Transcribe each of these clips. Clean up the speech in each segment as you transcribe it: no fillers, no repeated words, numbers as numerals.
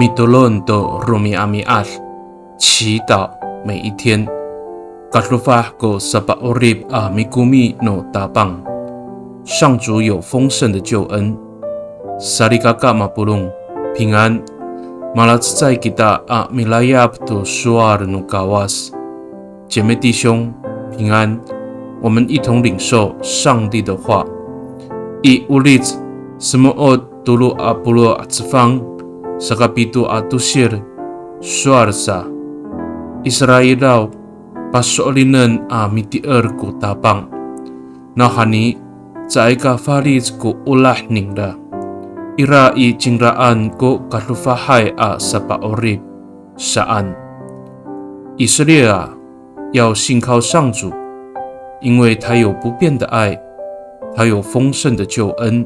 Mitulun to rumi amiat， 祈祷每一天。Katlufah ko sa paorib a mikumi no tabang， 上主有丰盛的救恩。Sarikaka mapulung， 平安。Malatsai kita a milayap to suar no kawas， 姐妹弟兄平安，我们一同领受上帝的话。I ulit semuot tulu apulu atsfang sa kapito atusir suarsa Israelaw pasolinan a mitier ko tabang nahani sa ka falis ko ulah ningda ira I cingraan ko kalufahay a sa paorib saan以色列啊，要信靠上主，因为他有不变的爱，他有丰盛的救恩。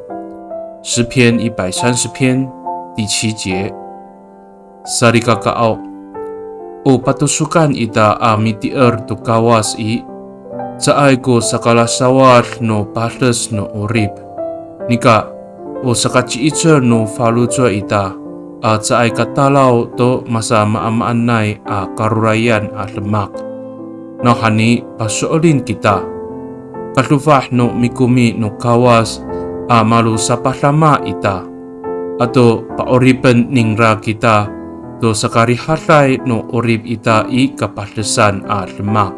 诗篇130篇第7节。Sarikakao o patusukan ita amitier tu kawas I saay ko sa kalasawar no patas no orib nika o sa kachiitser no falutswa ita at saay katalaw to masa maamaanay a karurayan at lemak no hani pasuolin kita katlufah no mikumi no kawas a malu sa pahlama ita ato paoripan ningra kita to sa karihatay no orib ita I kapahlesan a lemak。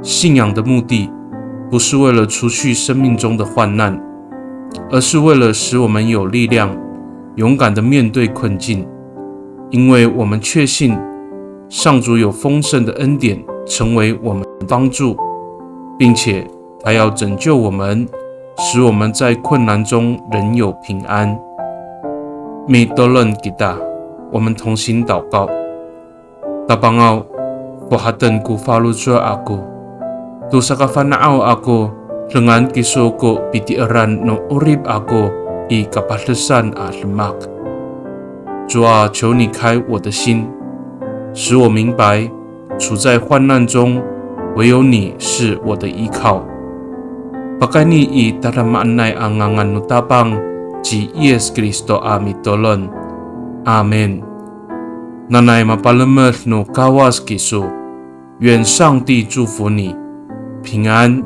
信仰的目的不是为了除去生命中的患难，而是为了使我们有力量，勇敢地面对困境。因为我们确信上主有丰盛的恩典成为我们的帮助，并且他要拯救我们，使我们在困难中仍有平安。Mitulun kita， 我们同心祷告。Tabangao pohatan ku falutswa ako tu sa kafanaaw ako dengan kiso ko pitiaran no urib ako I kapahlesan a lemak。主啊，求你开我的心，使我明白处在患难中唯有你是我的依靠。Pakani I taramanay angangan no tabang Ji Yes Kristo a mitulun。Amen。Nanay mapalamat no kawas kiso， 愿上帝祝福你，平安。